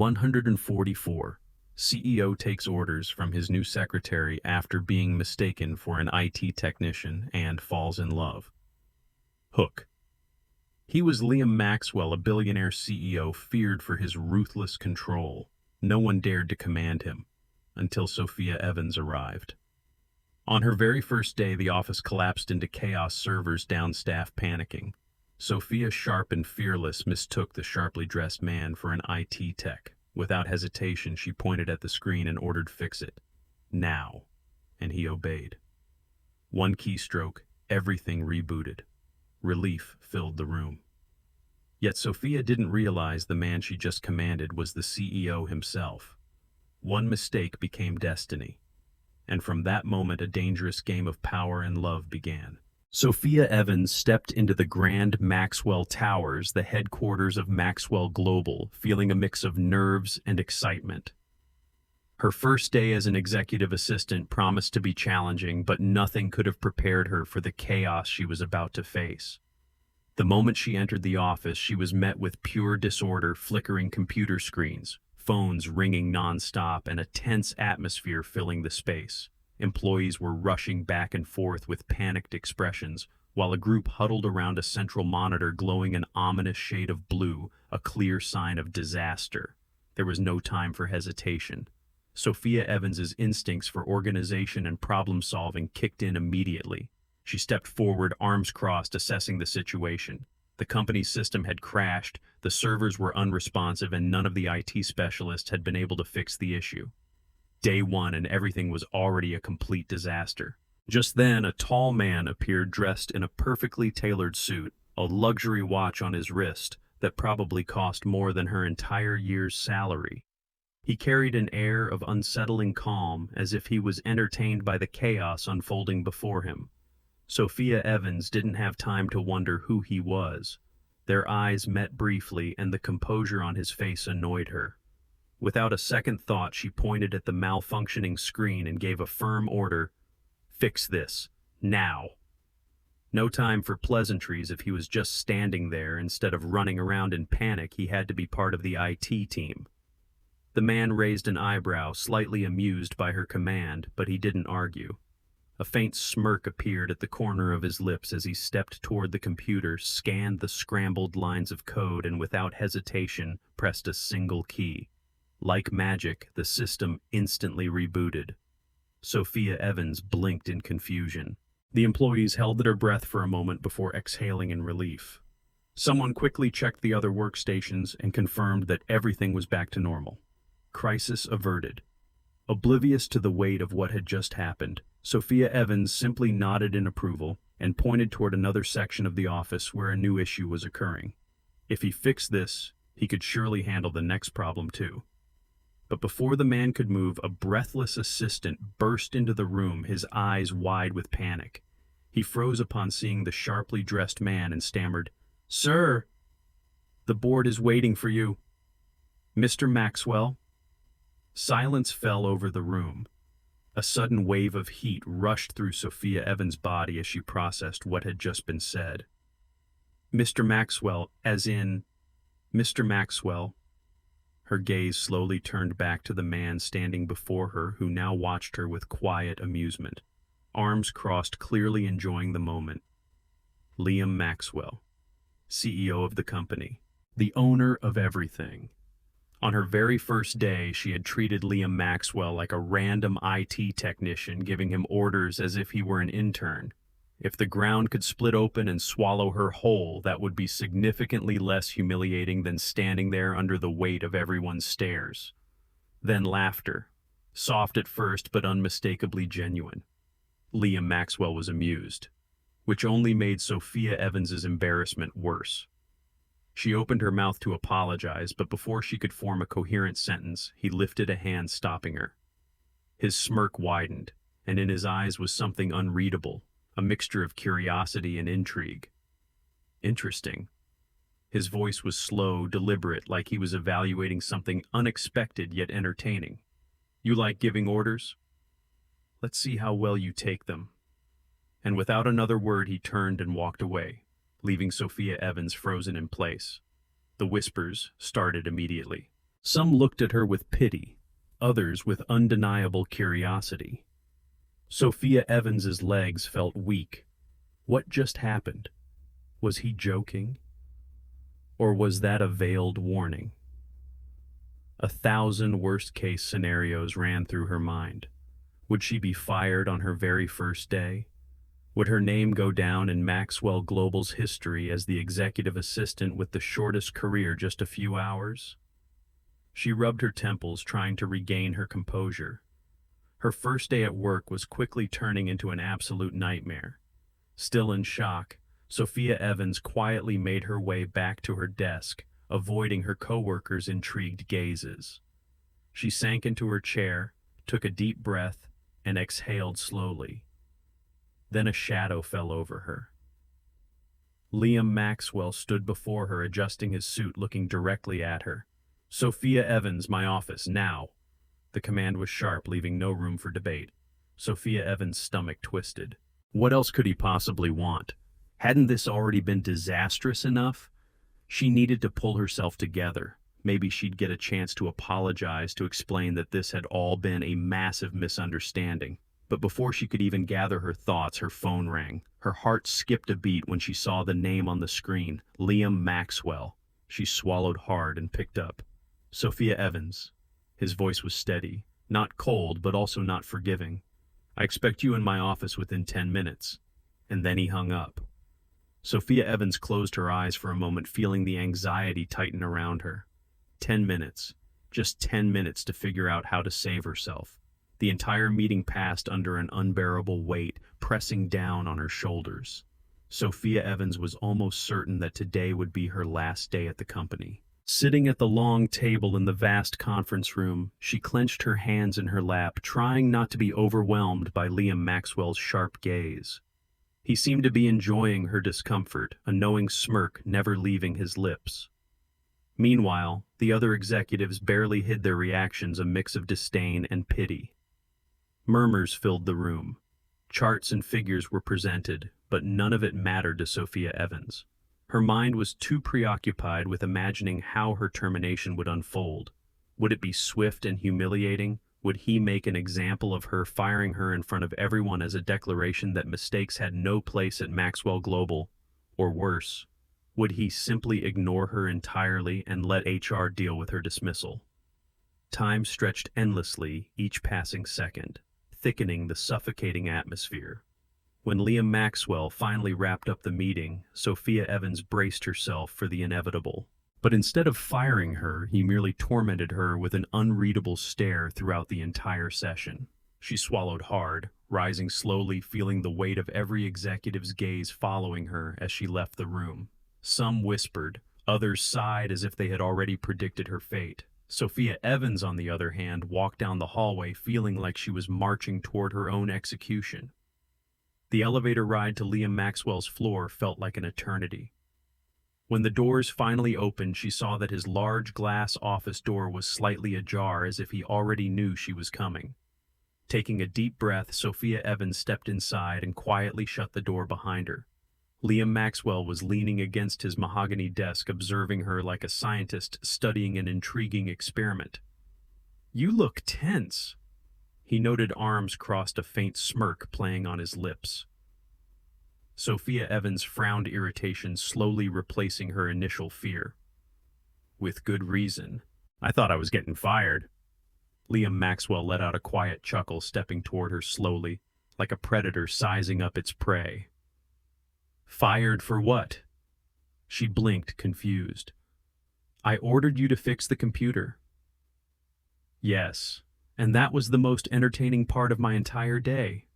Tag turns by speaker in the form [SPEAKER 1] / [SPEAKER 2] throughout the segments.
[SPEAKER 1] 144. CEO takes orders from his new secretary after being mistaken for an IT technician and falls in love. Hook. He was Liam Maxwell, a billionaire CEO feared for his ruthless control. No one dared to command him until Sophia Evans arrived. On her very first day, the office collapsed into chaos, servers down, staff panicking. Sophia, sharp and fearless, mistook the sharply dressed man for an IT tech. Without hesitation, she pointed at the screen and ordered, "Fix it. Now." And he obeyed. One keystroke, everything rebooted. Relief filled the room. Yet Sophia didn't realize the man she just commanded was the CEO himself. One mistake became destiny. And from that moment, a dangerous game of power and love began. Sophia Evans stepped into the Grand Maxwell Towers, the headquarters of Maxwell Global, feeling a mix of nerves and excitement. Her first day as an executive assistant promised to be challenging, but nothing could have prepared her for the chaos she was about to face. The moment she entered the office, she was met with pure disorder, flickering computer screens, phones ringing nonstop, and a tense atmosphere filling the space. Employees were rushing back and forth with panicked expressions, while a group huddled around a central monitor glowing an ominous shade of blue, a clear sign of disaster. There was no time for hesitation. Sophia Evans's instincts for organization and problem-solving kicked in immediately. She stepped forward, arms crossed, assessing the situation. The company's system had crashed, the servers were unresponsive, and none of the IT specialists had been able to fix the issue. Day one, and everything was already a complete disaster. Just then, a tall man appeared dressed in a perfectly tailored suit, a luxury watch on his wrist that probably cost more than her entire year's salary. He carried an air of unsettling calm, as if he was entertained by the chaos unfolding before him. Sophia Evans didn't have time to wonder who he was. Their eyes met briefly, and the composure on his face annoyed her. Without a second thought, she pointed at the malfunctioning screen and gave a firm order, "Fix this, now." No time for pleasantries. If he was just standing there instead of running around in panic, he had to be part of the IT team. The man raised an eyebrow, slightly amused by her command, but he didn't argue. A faint smirk appeared at the corner of his lips as he stepped toward the computer, scanned the scrambled lines of code, and without hesitation pressed a single key. Like magic, the system instantly rebooted. Sophia Evans blinked in confusion. The employees held their breath for a moment before exhaling in relief. Someone quickly checked the other workstations and confirmed that everything was back to normal. Crisis averted. Oblivious to the weight of what had just happened, Sophia Evans simply nodded in approval and pointed toward another section of the office where a new issue was occurring. If he fixed this, he could surely handle the next problem too. But before the man could move, a breathless assistant burst into the room, his eyes wide with panic. He froze upon seeing the sharply dressed man and stammered, "Sir, the board is waiting for you. Mr. Maxwell." Silence fell over the room. A sudden wave of heat rushed through Sophia Evans' body as she processed what had just been said. "Mr. Maxwell, as in Mr. Maxwell." Her gaze slowly turned back to the man standing before her, who now watched her with quiet amusement, arms crossed, clearly enjoying the moment. Liam Maxwell, CEO of the company, the owner of everything. On her very first day, she had treated Liam Maxwell like a random IT technician, giving him orders as if he were an intern. If the ground could split open and swallow her whole, that would be significantly less humiliating than standing there under the weight of everyone's stares. Then laughter, soft at first but unmistakably genuine. Liam Maxwell was amused, which only made Sophia Evans's embarrassment worse. She opened her mouth to apologize, but before she could form a coherent sentence, he lifted a hand, stopping her. His smirk widened, and in his eyes was something unreadable, a mixture of curiosity and intrigue. "Interesting." His voice was slow, deliberate, like he was evaluating something unexpected yet entertaining. "You like giving orders? Let's see how well you take them." And without another word, he turned and walked away, leaving Sophia Evans frozen in place. The whispers started immediately. Some looked at her with pity, others with undeniable curiosity. Sophia Evans's legs felt weak. What just happened? Was he joking? Or was that a veiled warning? 1,000 worst-case scenarios ran through her mind. Would she be fired on her very first day? Would her name go down in Maxwell Global's history as the executive assistant with the shortest career just a few hours? She rubbed her temples, trying to regain her composure. Her first day at work was quickly turning into an absolute nightmare. Still in shock, Sophia Evans quietly made her way back to her desk, avoiding her coworkers' intrigued gazes. She sank into her chair, took a deep breath, and exhaled slowly. Then a shadow fell over her. Liam Maxwell stood before her, adjusting his suit, looking directly at her. "Sophia Evans, my office, now." The command was sharp, leaving no room for debate. Sophia Evans' stomach twisted. What else could he possibly want? Hadn't this already been disastrous enough? She needed to pull herself together. Maybe she'd get a chance to apologize, to explain that this had all been a massive misunderstanding. But before she could even gather her thoughts, her phone rang. Her heart skipped a beat when she saw the name on the screen, Liam Maxwell. She swallowed hard and picked up. "Sophia Evans." His voice was steady, not cold, but also not forgiving. "I expect you in my office within 10 minutes. And then he hung up. Sophia Evans closed her eyes for a moment, feeling the anxiety tighten around her. 10 minutes. Just 10 minutes to figure out how to save herself. The entire meeting passed under an unbearable weight, pressing down on her shoulders. Sophia Evans was almost certain that today would be her last day at the company. Sitting at the long table in the vast conference room, she clenched her hands in her lap, trying not to be overwhelmed by Liam Maxwell's sharp gaze. He seemed to be enjoying her discomfort, a knowing smirk never leaving his lips. Meanwhile, the other executives barely hid their reactions, a mix of disdain and pity. Murmurs filled the room. Charts and figures were presented, but none of it mattered to Sophia Evans. Her mind was too preoccupied with imagining how her termination would unfold. Would it be swift and humiliating? Would he make an example of her, firing her in front of everyone as a declaration that mistakes had no place at Maxwell Global? Or worse, would he simply ignore her entirely and let HR deal with her dismissal? Time stretched endlessly, each passing second, thickening the suffocating atmosphere. When Liam Maxwell finally wrapped up the meeting, Sophia Evans braced herself for the inevitable. But instead of firing her, he merely tormented her with an unreadable stare throughout the entire session. She swallowed hard, rising slowly, feeling the weight of every executive's gaze following her as she left the room. Some whispered, others sighed as if they had already predicted her fate. Sophia Evans, on the other hand, walked down the hallway feeling like she was marching toward her own execution. The elevator ride to Liam Maxwell's floor felt like an eternity. When the doors finally opened, she saw that his large glass office door was slightly ajar, as if he already knew she was coming. Taking a deep breath, Sophia Evans stepped inside and quietly shut the door behind her. Liam Maxwell was leaning against his mahogany desk, observing her like a scientist studying an intriguing experiment. "You look tense." He noted arms crossed, a faint smirk playing on his lips. Sophia Evans frowned irritation, slowly replacing her initial fear. "With good reason. I thought I was getting fired." Liam Maxwell let out a quiet chuckle, stepping toward her slowly, like a predator sizing up its prey. "Fired for what?" She blinked, confused. "I ordered you to fix the computer." "Yes, and that was the most entertaining part of my entire day."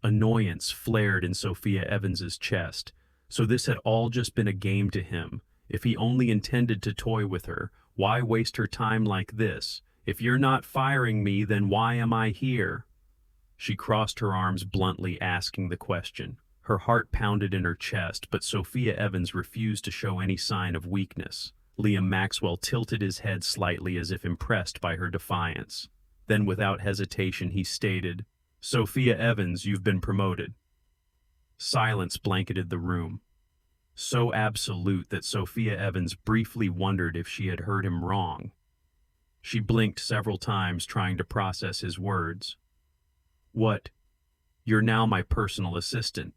[SPEAKER 1] Annoyance flared in Sophia Evans's chest. So this had all just been a game to him. If he only intended to toy with her, why waste her time like this? "If you're not firing me, then why am I here?" She crossed her arms bluntly, asking the question. Her heart pounded in her chest, but Sophia Evans refused to show any sign of weakness. Liam Maxwell tilted his head slightly, as if impressed by her defiance. Then, without hesitation, he stated, "Sophia Evans, you've been promoted." Silence blanketed the room, so absolute that Sophia Evans briefly wondered if she had heard him wrong. She blinked several times, trying to process his words. "What? You're now my personal assistant."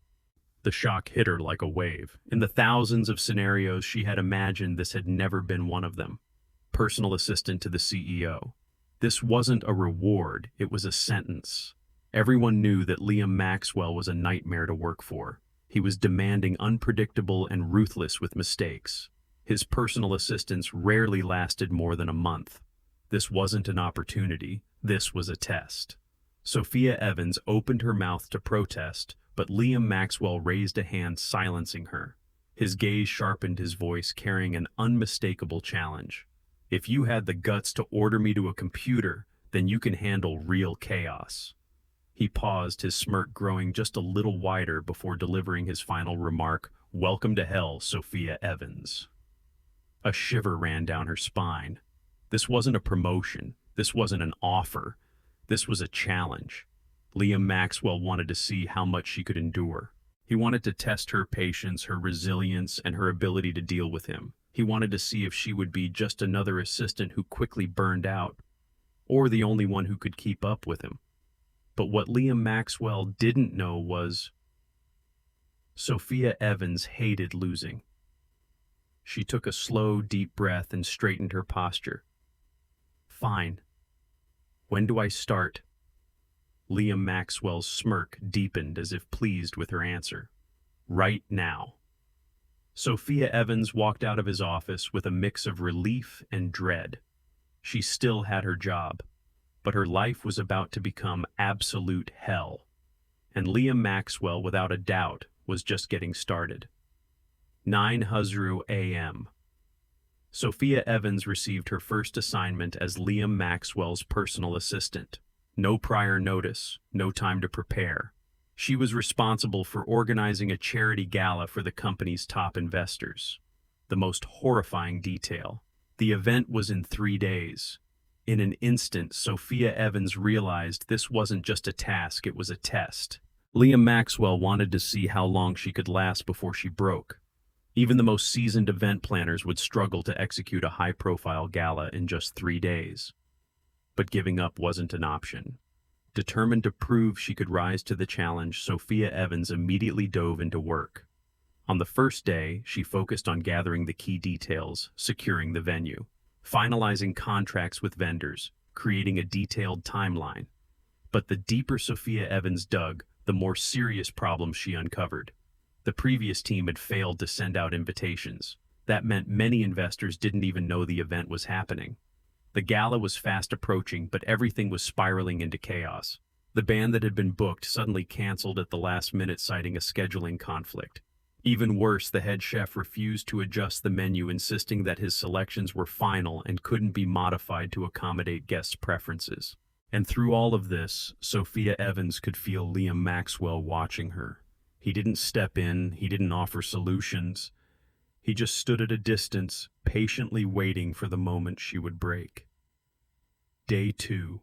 [SPEAKER 1] The shock hit her like a wave. In the thousands of scenarios she had imagined, this had never been one of them. Personal assistant to the CEO. This wasn't a reward, it was a sentence. Everyone knew that Liam Maxwell was a nightmare to work for. He was demanding, unpredictable, and ruthless with mistakes. His personal assistants rarely lasted more than a month. This wasn't an opportunity, this was a test. Sophia Evans opened her mouth to protest, but Liam Maxwell raised a hand, silencing her. His gaze sharpened, his voice carrying an unmistakable challenge. "If you had the guts to order me to a computer, then you can handle real chaos." He paused, his smirk growing just a little wider before delivering his final remark, "Welcome to hell, Sophia Evans." A shiver ran down her spine. This wasn't a promotion. This wasn't an offer. This was a challenge. Liam Maxwell wanted to see how much she could endure. He wanted to test her patience, her resilience, and her ability to deal with him. He wanted to see if she would be just another assistant who quickly burned out, or the only one who could keep up with him. But what Liam Maxwell didn't know was Sophia Evans hated losing. She took a slow, deep breath and straightened her posture. "Fine. When do I start?" Liam Maxwell's smirk deepened as if pleased with her answer. "Right now." Sophia Evans walked out of his office with a mix of relief and dread. She still had her job, but her life was about to become absolute hell. And Liam Maxwell, without a doubt, was just getting started. 9:00 a.m. Sophia Evans received her first assignment as Liam Maxwell's personal assistant. No prior notice, no time to prepare. She was responsible for organizing a charity gala for the company's top investors. The most horrifying detail: the event was in 3 days. In an instant, Sophia Evans realized this wasn't just a task, it was a test. Liam Maxwell wanted to see how long she could last before she broke. Even the most seasoned event planners would struggle to execute a high-profile gala in just 3 days. But giving up wasn't an option. Determined to prove she could rise to the challenge, Sophia Evans immediately dove into work. On the first day, she focused on gathering the key details, securing the venue, finalizing contracts with vendors, creating a detailed timeline. But the deeper Sophia Evans dug, the more serious problems she uncovered. The previous team had failed to send out invitations. That meant many investors didn't even know the event was happening. The gala was fast approaching, but everything was spiraling into chaos. The band that had been booked suddenly canceled at the last minute, citing a scheduling conflict. Even worse, the head chef refused to adjust the menu, insisting that his selections were final and couldn't be modified to accommodate guests' preferences. And through all of this, Sophia Evans could feel Liam Maxwell watching her. He didn't step in, he didn't offer solutions. He just stood at a distance, patiently waiting for the moment she would break. Day 2.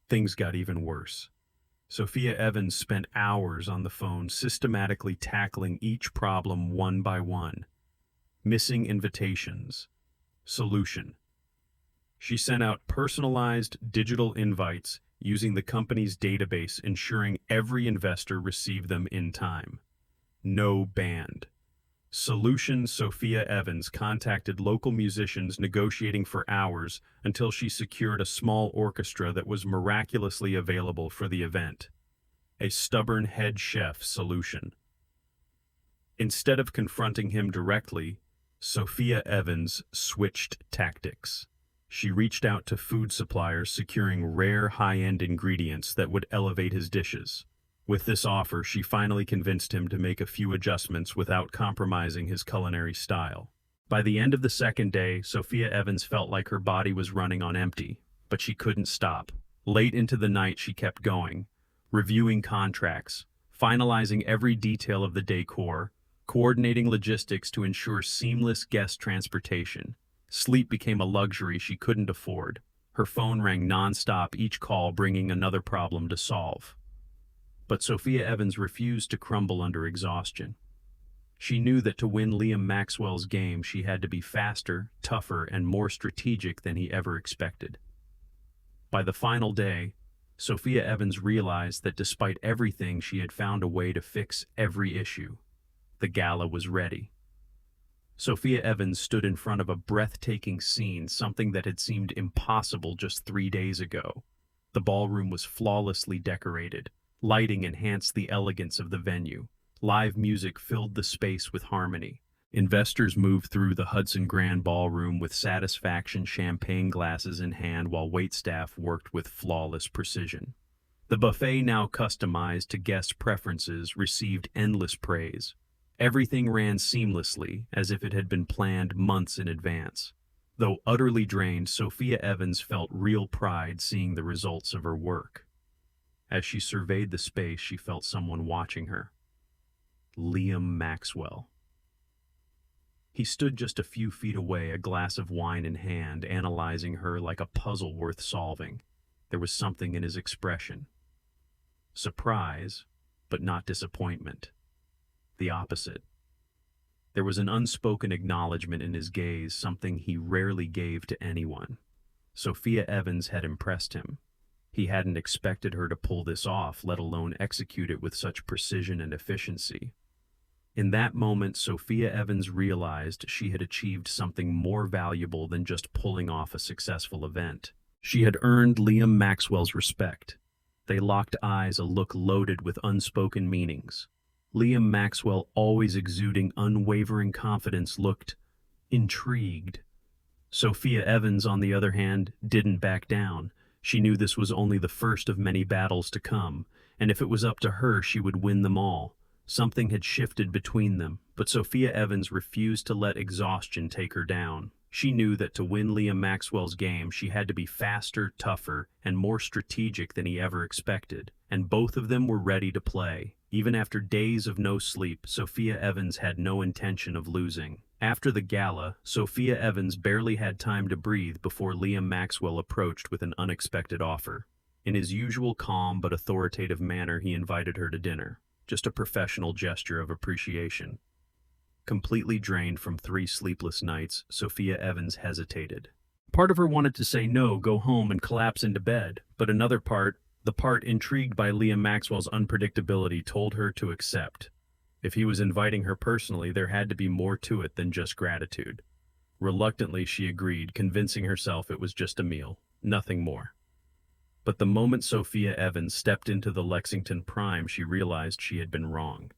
[SPEAKER 1] Things got even worse. Sophia Evans spent hours on the phone, systematically tackling each problem one by one. Missing invitations. Solution. She sent out personalized digital invites using the company's database, ensuring every investor received them in time. No band. Solution: Sophia Evans contacted local musicians, negotiating for hours until she secured a small orchestra that was miraculously available for the event. A stubborn head chef solution. Instead of confronting him directly, Sophia Evans switched tactics. She reached out to food suppliers, securing rare, high-end ingredients that would elevate his dishes. With this offer, she finally convinced him to make a few adjustments without compromising his culinary style. By the end of the second day, Sophia Evans felt like her body was running on empty, but she couldn't stop. Late into the night, she kept going, reviewing contracts, finalizing every detail of the decor, coordinating logistics to ensure seamless guest transportation. Sleep became a luxury she couldn't afford. Her phone rang nonstop, each call bringing another problem to solve. But Sophia Evans refused to crumble under exhaustion. She knew that to win Liam Maxwell's game, she had to be faster, tougher, and more strategic than he ever expected. By the final day, Sophia Evans realized that despite everything, she had found a way to fix every issue. The gala was ready. Sophia Evans stood in front of a breathtaking scene, something that had seemed impossible just 3 days ago. The ballroom was flawlessly decorated. Lighting enhanced the elegance of the venue. Live music filled the space with harmony. Investors moved through the Hudson Grand Ballroom with satisfaction, champagne glasses in hand, while waitstaff worked with flawless precision. The buffet, now customized to guest preferences, received endless praise. Everything ran seamlessly, as if it had been planned months in advance. Though utterly drained, Sophia Evans felt real pride seeing the results of her work. As she surveyed the space, she felt someone watching her. Liam Maxwell. He stood just a few feet away, a glass of wine in hand, analyzing her like a puzzle worth solving. There was something in his expression. Surprise, but not disappointment. The opposite. There was an unspoken acknowledgement in his gaze, something he rarely gave to anyone. Sophia Evans had impressed him. He hadn't expected her to pull this off, let alone execute it with such precision and efficiency. In that moment, Sophia Evans realized she had achieved something more valuable than just pulling off a successful event. She had earned Liam Maxwell's respect. They locked eyes, a look loaded with unspoken meanings. Liam Maxwell, always exuding unwavering confidence, looked intrigued. Sophia Evans, on the other hand, didn't back down. She knew this was only the first of many battles to come, and if it was up to her, she would win them all. Something had shifted between them, but Sophia Evans refused to let exhaustion take her down. She knew that to win Liam Maxwell's game, she had to be faster, tougher, and more strategic than he ever expected, and both of them were ready to play. Even after days of no sleep, Sophia Evans had no intention of losing. After the gala, Sophia Evans barely had time to breathe before Liam Maxwell approached with an unexpected offer. In his usual calm but authoritative manner, he invited her to dinner. Just a professional gesture of appreciation. Completely drained from 3 sleepless nights, Sophia Evans hesitated. Part of her wanted to say no, go home and collapse into bed, but another part, the part intrigued by Liam Maxwell's unpredictability, told her to accept. If he was inviting her personally, there had to be more to it than just gratitude. Reluctantly, she agreed, convincing herself it was just a meal, nothing more. But the moment Sophia Evans stepped into the Lexington Prime, she realized she had been wrong.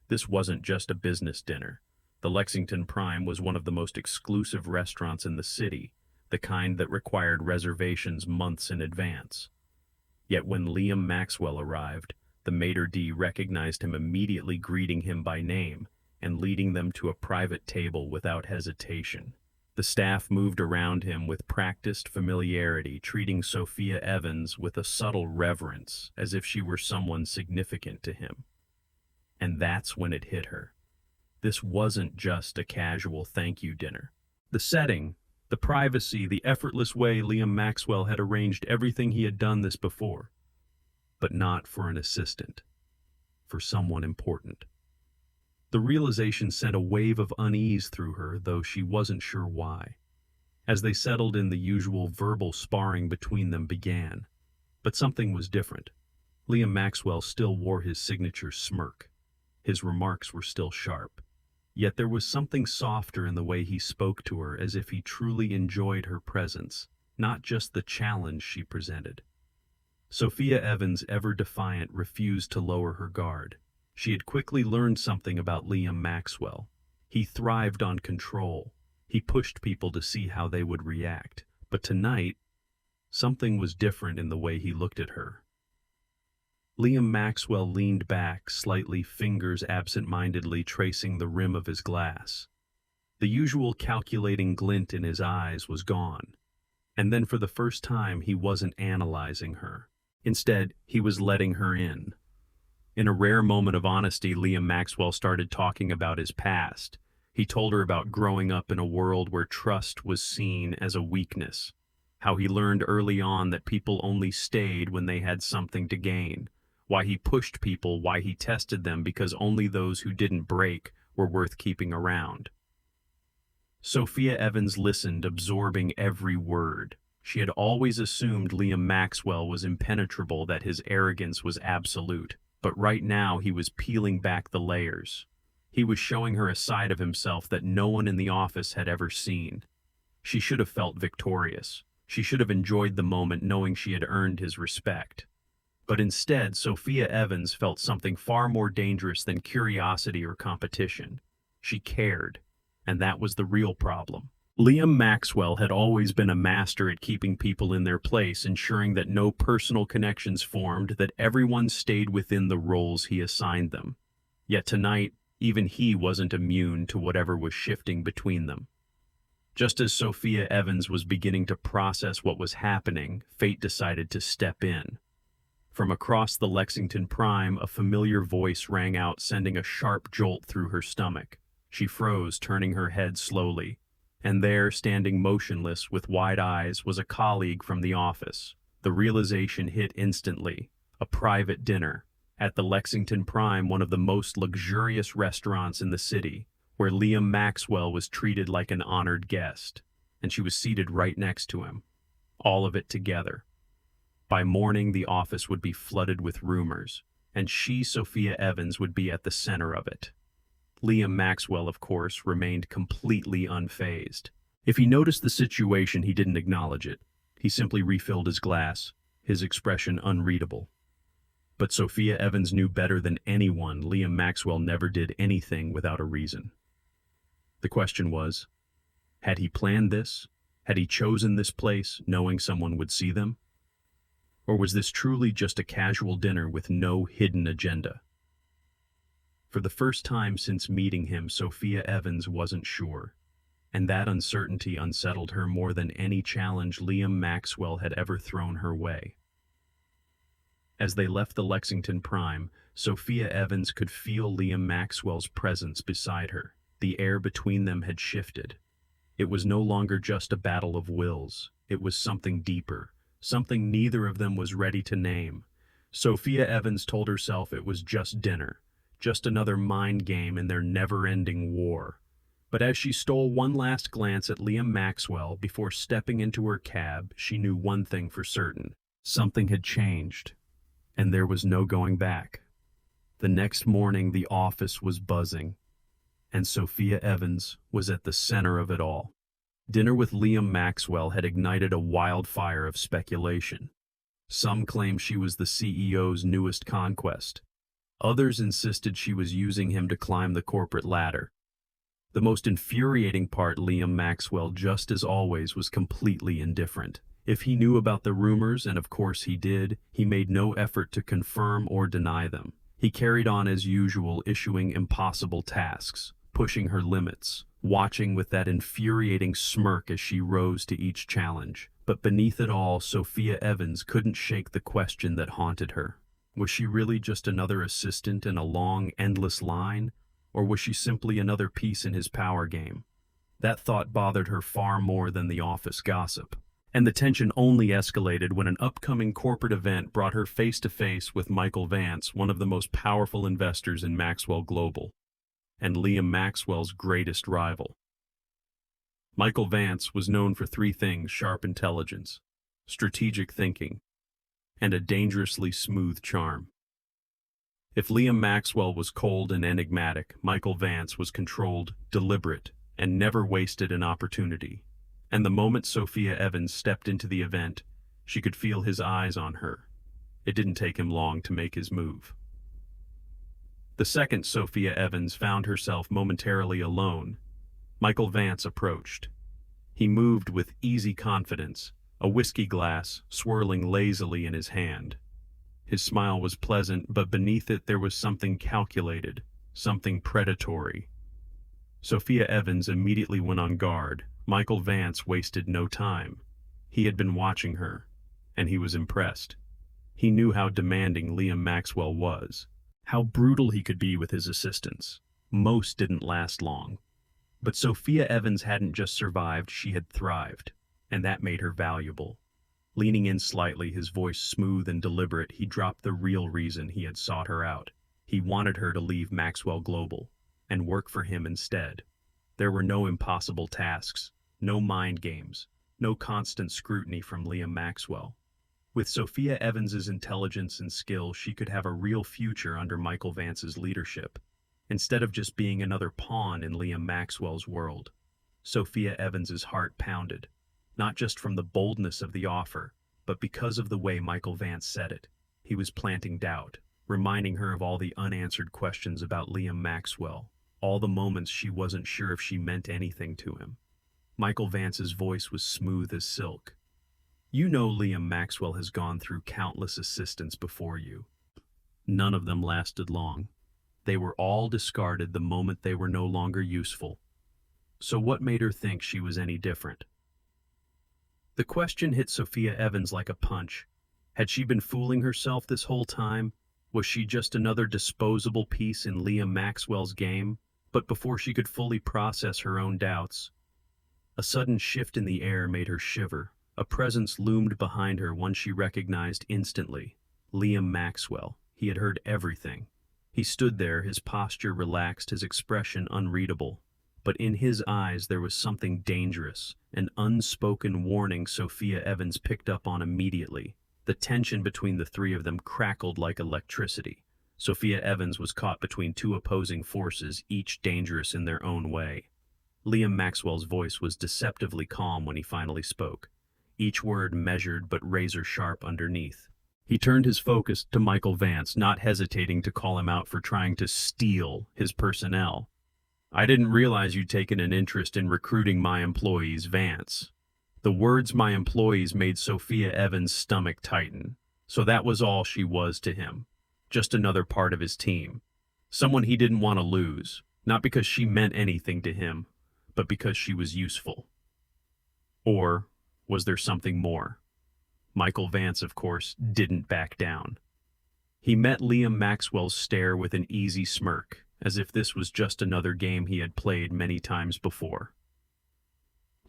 [SPEAKER 1] This wasn't just a business dinner. The Lexington Prime was one of the most exclusive restaurants in the city, the kind that required reservations months in advance. Yet when Liam Maxwell arrived, the maitre d' recognized him immediately, greeting him by name and leading them to a private table without hesitation. The staff moved around him with practiced familiarity, treating Sophia Evans with a subtle reverence, as if she were someone significant to him. And that's when it hit her. This wasn't just a casual thank you dinner. The setting, the privacy, the effortless way Liam Maxwell had arranged everything, he had done this before. But not for an assistant. For someone important. The realization sent a wave of unease through her, though she wasn't sure why. As they settled in, the usual verbal sparring between them began. But something was different. Liam Maxwell still wore his signature smirk. His remarks were still sharp. Yet there was something softer in the way he spoke to her, as if he truly enjoyed her presence, not just the challenge she presented. Sophia Evans, ever defiant, refused to lower her guard. She had quickly learned something about Liam Maxwell. He thrived on control. He pushed people to see how they would react. But tonight, something was different in the way he looked at her. Liam Maxwell leaned back slightly, fingers absent-mindedly tracing the rim of his glass. The usual calculating glint in his eyes was gone. And then for the first time, he wasn't analyzing her. Instead, he was letting her in. In a rare moment of honesty, Liam Maxwell started talking about his past. He told her about growing up in a world where trust was seen as a weakness, how he learned early on that people only stayed when they had something to gain, why he pushed people, why he tested them, because only those who didn't break were worth keeping around. Sophia Evans listened, absorbing every word. She had always assumed Liam Maxwell was impenetrable, that his arrogance was absolute. But right now he was peeling back the layers. He was showing her a side of himself that no one in the office had ever seen. She should have felt victorious. She should have enjoyed the moment, knowing she had earned his respect. But instead, Sophia Evans felt something far more dangerous than curiosity or competition. She cared, and that was the real problem. Liam Maxwell had always been a master at keeping people in their place, ensuring that no personal connections formed, that everyone stayed within the roles he assigned them. Yet tonight, even he wasn't immune to whatever was shifting between them. Just as Sophia Evans was beginning to process what was happening, fate decided to step in. From across the Lexington Prime, a familiar voice rang out, sending a sharp jolt through her stomach. She froze, turning her head slowly. And there, standing motionless with wide eyes, was a colleague from the office. The realization hit instantly. A private dinner at the Lexington Prime, one of the most luxurious restaurants in the city, where Liam Maxwell was treated like an honored guest, and she was seated right next to him. All of it together. By morning, the office would be flooded with rumors, and she, Sophia Evans, would be at the center of it. Liam Maxwell, of course, remained completely unfazed. If he noticed the situation, he didn't acknowledge it. He simply refilled his glass, his expression unreadable. But Sophia Evans knew better than anyone Liam Maxwell never did anything without a reason. The question was, had he planned this? Had he chosen this place knowing someone would see them? Or was this truly just a casual dinner with no hidden agenda? For the first time since meeting him, Sophia Evans wasn't sure, and that uncertainty unsettled her more than any challenge Liam Maxwell had ever thrown her way. As they left the Lexington Prime, Sophia Evans could feel Liam Maxwell's presence beside her. The air between them had shifted. It was no longer just a battle of wills. It was something deeper, something neither of them was ready to name. Sophia Evans told herself it was just dinner, just another mind game in their never-ending war. But as she stole one last glance at Liam Maxwell before stepping into her cab, she knew one thing for certain. Something had changed, and there was no going back. The next morning, the office was buzzing, and Sophia Evans was at the center of it all. Dinner with Liam Maxwell had ignited a wildfire of speculation. Some claimed she was the CEO's newest conquest. Others insisted she was using him to climb the corporate ladder. The most infuriating part, Liam Maxwell, just as always, was completely indifferent. If he knew about the rumors, and of course he did, he made no effort to confirm or deny them. He carried on as usual, issuing impossible tasks, pushing her limits, watching with that infuriating smirk as she rose to each challenge. But beneath it all, Sophia Evans couldn't shake the question that haunted her. Was she really just another assistant in a long, endless line, or was she simply another piece in his power game? That thought bothered her far more than the office gossip. And the tension only escalated when an upcoming corporate event brought her face-to-face with Michael Vance, one of the most powerful investors in Maxwell Global, and Liam Maxwell's greatest rival. Michael Vance was known for three things: sharp intelligence, strategic thinking, and a dangerously smooth charm. If Liam Maxwell was cold and enigmatic, Michael Vance was controlled, deliberate, and never wasted an opportunity. And the moment Sophia Evans stepped into the event, she could feel his eyes on her. It didn't take him long to make his move. The second Sophia Evans found herself momentarily alone, Michael Vance approached. He moved with easy confidence, a whiskey glass swirling lazily in his hand. His smile was pleasant, but beneath it there was something calculated, something predatory. Sophia Evans immediately went on guard. Michael Vance wasted no time. He had been watching her, and he was impressed. He knew how demanding Liam Maxwell was, how brutal he could be with his assistants. Most didn't last long. But Sophia Evans hadn't just survived, she had thrived, and that made her valuable. Leaning in slightly, his voice smooth and deliberate, he dropped the real reason he had sought her out. He wanted her to leave Maxwell Global. and work for him instead. There were no impossible tasks, no mind games, no constant scrutiny from Liam Maxwell. With Sophia Evans's intelligence and skill, she could have a real future under Michael Vance's leadership, instead of just being another pawn in Liam Maxwell's world. Sophia Evans's heart pounded, not just from the boldness of the offer, but because of the way Michael Vance said it. He was planting doubt, reminding her of all the unanswered questions about Liam Maxwell, all the moments she wasn't sure if she meant anything to him. Michael Vance's voice was smooth as silk. You know Liam Maxwell has gone through countless assistants before you. None of them lasted long. They were all discarded the moment they were no longer useful. So what made her think she was any different? The question hit Sophia Evans like a punch. Had she been fooling herself this whole time? Was she just another disposable piece in Liam Maxwell's game? But before she could fully process her own doubts, a sudden shift in the air made her shiver. A presence loomed behind her, one she recognized instantly. Liam Maxwell. He had heard everything. He stood there, his posture relaxed, his expression unreadable. But in his eyes there was something dangerous, an unspoken warning Sophia Evans picked up on immediately. The tension between the three of them crackled like electricity. Sophia Evans was caught between two opposing forces, each dangerous in their own way. Liam Maxwell's voice was deceptively calm when he finally spoke, each word measured but razor-sharp underneath. He turned his focus to Michael Vance, not hesitating to call him out for trying to steal his personnel. I didn't realize you'd taken an interest in recruiting my employees, Vance. The words "my employees" made Sophia Evans' stomach tighten. So that was all she was to him. Just another part of his team. Someone he didn't want to lose, not because she meant anything to him, but because she was useful. Or was there something more? Michael Vance, of course, didn't back down. He met Liam Maxwell's stare with an easy smirk, as if this was just another game he had played many times before.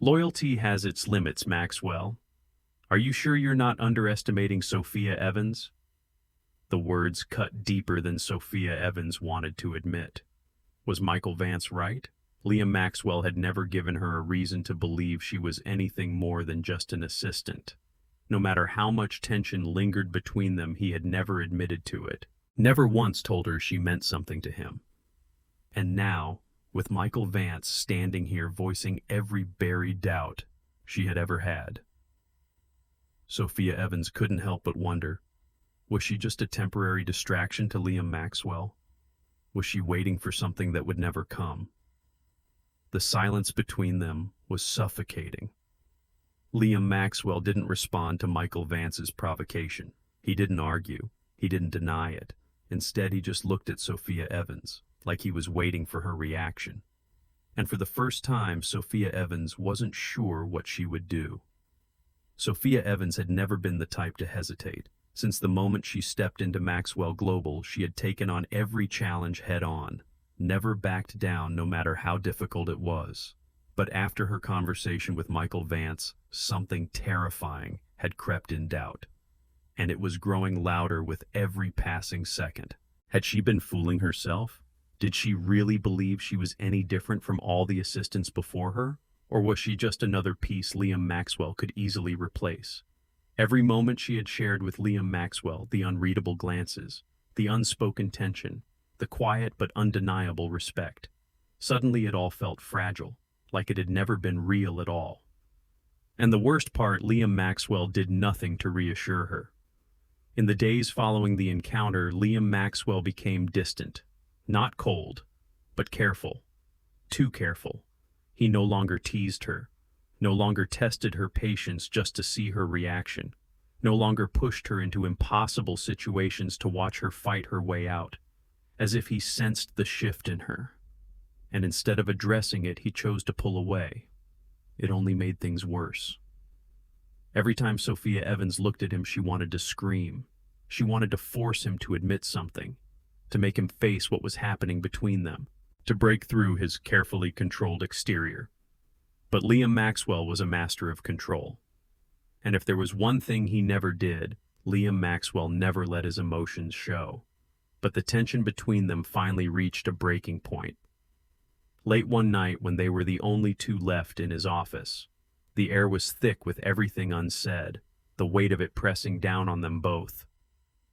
[SPEAKER 1] Loyalty has its limits, Maxwell. Are you sure you're not underestimating Sophia Evans? The words cut deeper than Sophia Evans wanted to admit. Was Michael Vance right? Liam Maxwell had never given her a reason to believe she was anything more than just an assistant. No matter how much tension lingered between them, he had never admitted to it. Never once told her she meant something to him. And now, with Michael Vance standing here voicing every buried doubt she had ever had, Sophia Evans couldn't help but wonder, was she just a temporary distraction to Liam Maxwell? Was she waiting for something that would never come? The silence between them was suffocating. Liam Maxwell didn't respond to Michael Vance's provocation. He didn't argue. He didn't deny it. Instead, he just looked at Sophia Evans, like he was waiting for her reaction. And for the first time, Sophia Evans wasn't sure what she would do. Sophia Evans had never been the type to hesitate. Since the moment she stepped into Maxwell Global, she had taken on every challenge head-on, never backed down no matter how difficult it was. But after her conversation with Michael Vance, something terrifying had crept in doubt. And it was growing louder with every passing second. Had she been fooling herself? Did she really believe she was any different from all the assistants before her? Or was she just another piece Liam Maxwell could easily replace? Every moment she had shared with Liam Maxwell, the unreadable glances, the unspoken tension, the quiet but undeniable respect. Suddenly it all felt fragile, like it had never been real at all. And the worst part, Liam Maxwell did nothing to reassure her. In the days following the encounter, Liam Maxwell became distant, not cold, but careful. Too careful. He no longer teased her, no longer tested her patience just to see her reaction, no longer pushed her into impossible situations to watch her fight her way out, as if he sensed the shift in her. And instead of addressing it, he chose to pull away. It only made things worse. Every time Sophia Evans looked at him, she wanted to scream. She wanted to force him to admit something, to make him face what was happening between them, to break through his carefully controlled exterior. But Liam Maxwell was a master of control. And if there was one thing he never did, Liam Maxwell never let his emotions show. But the tension between them finally reached a breaking point. Late one night, when they were the only two left in his office, the air was thick with everything unsaid, the weight of it pressing down on them both.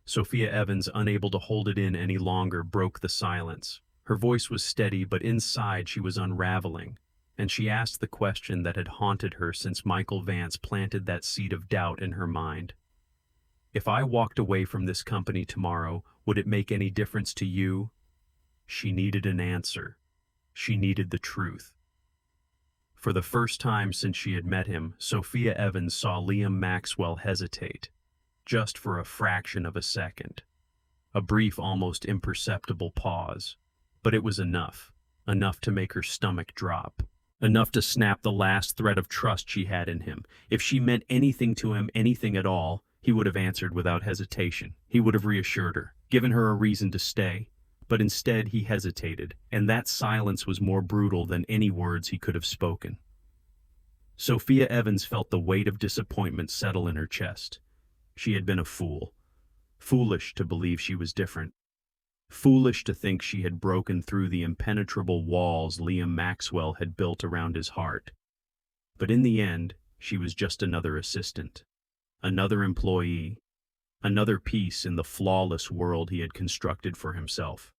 [SPEAKER 1] Sophia Evans, unable to hold it in any longer, broke the silence. Her voice was steady, but inside she was unraveling, and she asked the question that had haunted her since Michael Vance planted that seed of doubt in her mind. If I walked away from this company tomorrow, would it make any difference to you? She needed an answer. She needed the truth. For the first time since she had met him, Sophia Evans saw Liam Maxwell hesitate, just for a fraction of a second. A brief, almost imperceptible pause. But it was enough. Enough to make her stomach drop. Enough to snap the last thread of trust she had in him. If she meant anything to him, anything at all, he would have answered without hesitation. He would have reassured her, given her a reason to stay. But instead he hesitated, and that silence was more brutal than any words he could have spoken. Sophia Evans felt the weight of disappointment settle in her chest. She had been a fool. Foolish to believe she was different. Foolish to think she had broken through the impenetrable walls Liam Maxwell had built around his heart. But in the end, she was just another assistant, another employee, another piece in the flawless world he had constructed for himself.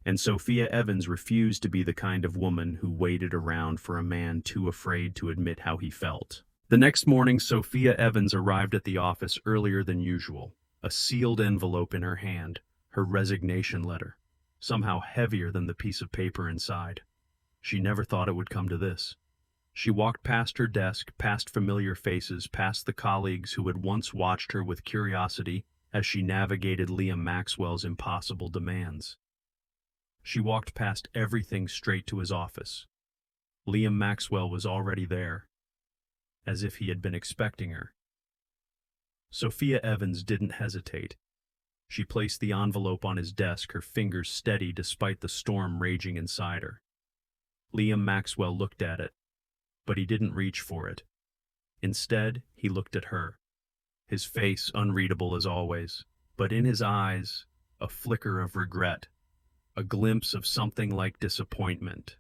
[SPEAKER 1] And Sophia Evans refused to be the kind of woman who waited around for a man too afraid to admit how he felt. The next morning, Sophia Evans arrived at the office earlier than usual, a sealed envelope in her hand, her resignation letter, somehow heavier than the piece of paper inside. She never thought it would come to this. She walked past her desk, past familiar faces, past the colleagues who had once watched her with curiosity as she navigated Liam Maxwell's impossible demands. She walked past everything straight to his office. Liam Maxwell was already there, as if he had been expecting her. Sophia Evans didn't hesitate. She placed the envelope on his desk, her fingers steady despite the storm raging inside her. Liam Maxwell looked at it, but he didn't reach for it. Instead, he looked at her, his face unreadable as always, but in his eyes, a flicker of regret, a glimpse of something like disappointment.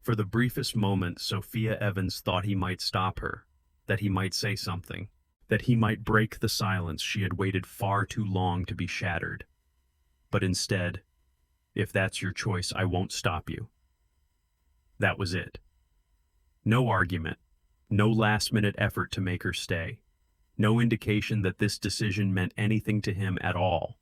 [SPEAKER 1] For the briefest moment, Sophia Evans thought he might stop her, that he might say something, that he might break the silence she had waited far too long to be shattered. But instead, if that's your choice, I won't stop you. That was it. No argument, no last-minute effort to make her stay, no indication that this decision meant anything to him at all.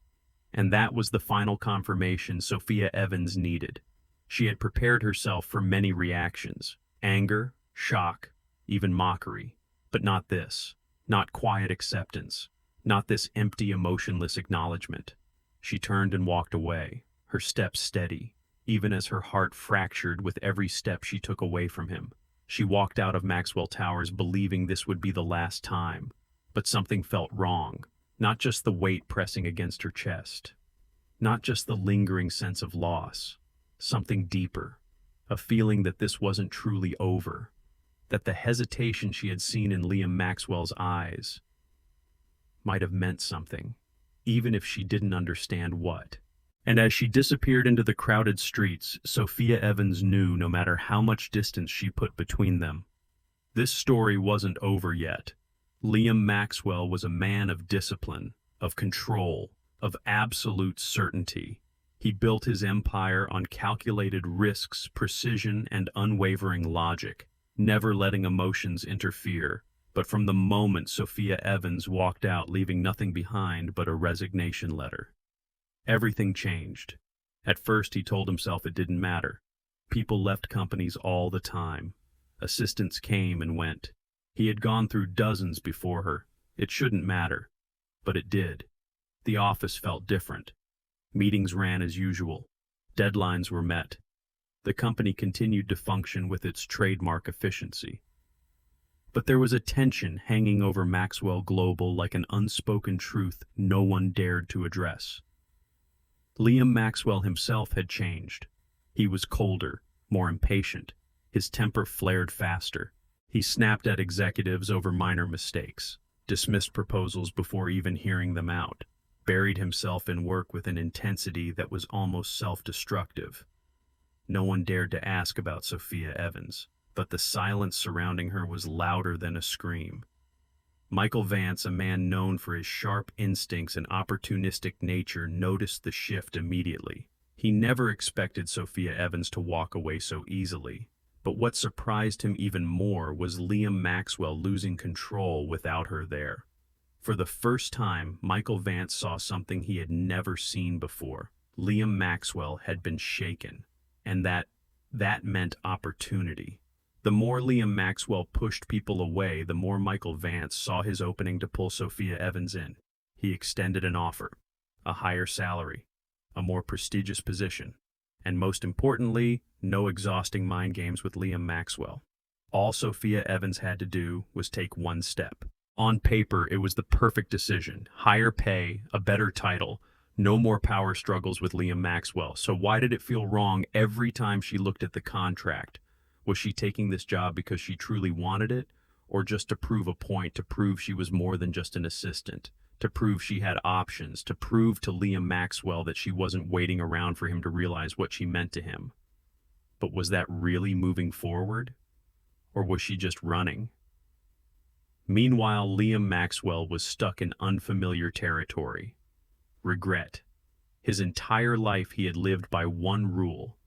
[SPEAKER 1] And that was the final confirmation Sophia Evans needed. She had prepared herself for many reactions, anger, shock, even mockery, but not this. Not quiet acceptance, not this empty, emotionless acknowledgement. She turned and walked away, her steps steady, even as her heart fractured with every step she took away from him. She walked out of Maxwell Towers believing this would be the last time, but something felt wrong, not just the weight pressing against her chest, not just the lingering sense of loss, something deeper, a feeling that this wasn't truly over, that the hesitation she had seen in Liam Maxwell's eyes might have meant something, even if she didn't understand what. And as she disappeared into the crowded streets, Sophia Evans knew no matter how much distance she put between them, this story wasn't over yet. Liam Maxwell was a man of discipline, of control, of absolute certainty. He built his empire on calculated risks, precision, and unwavering logic, never letting emotions interfere. But from the moment Sophia Evans walked out, leaving nothing behind but a resignation letter, everything changed. At first, he told himself it didn't matter. People left companies all the time. Assistants came and went. He had gone through dozens before her. It shouldn't matter. But it did. The office felt different. Meetings ran as usual. Deadlines were met. The company continued to function with its trademark efficiency. But there was a tension hanging over Maxwell Global, like an unspoken truth no one dared to address. Liam Maxwell himself had changed. He was colder, more impatient. His temper flared faster. He snapped at executives over minor mistakes, dismissed proposals before even hearing them out, buried himself in work with an intensity that was almost self-destructive. No one dared to ask about Sophia Evans, but the silence surrounding her was louder than a scream. Michael Vance, a man known for his sharp instincts and opportunistic nature, noticed the shift immediately. He never expected Sophia Evans to walk away so easily, but what surprised him even more was Liam Maxwell losing control without her there. For the first time, Michael Vance saw something he had never seen before. Liam Maxwell had been shaken, and that meant opportunity. The more Liam Maxwell pushed people away, the more Michael Vance saw his opening to pull Sophia Evans in. He extended an offer, a higher salary, a more prestigious position, and most importantly, no exhausting mind games with Liam Maxwell. All Sophia Evans had to do was take one step. On paper, it was the perfect decision. Higher pay, a better title, no more power struggles with Liam Maxwell. So why did it feel wrong every time she looked at the contract? Was she taking this job because she truly wanted it, or just to prove a point, to prove she was more than just an assistant, to prove she had options, to prove to Liam Maxwell that she wasn't waiting around for him to realize what she meant to him? But was that really moving forward, or was she just running? Meanwhile, Liam Maxwell was stuck in unfamiliar territory. Regret. His entire life he had lived by one rule: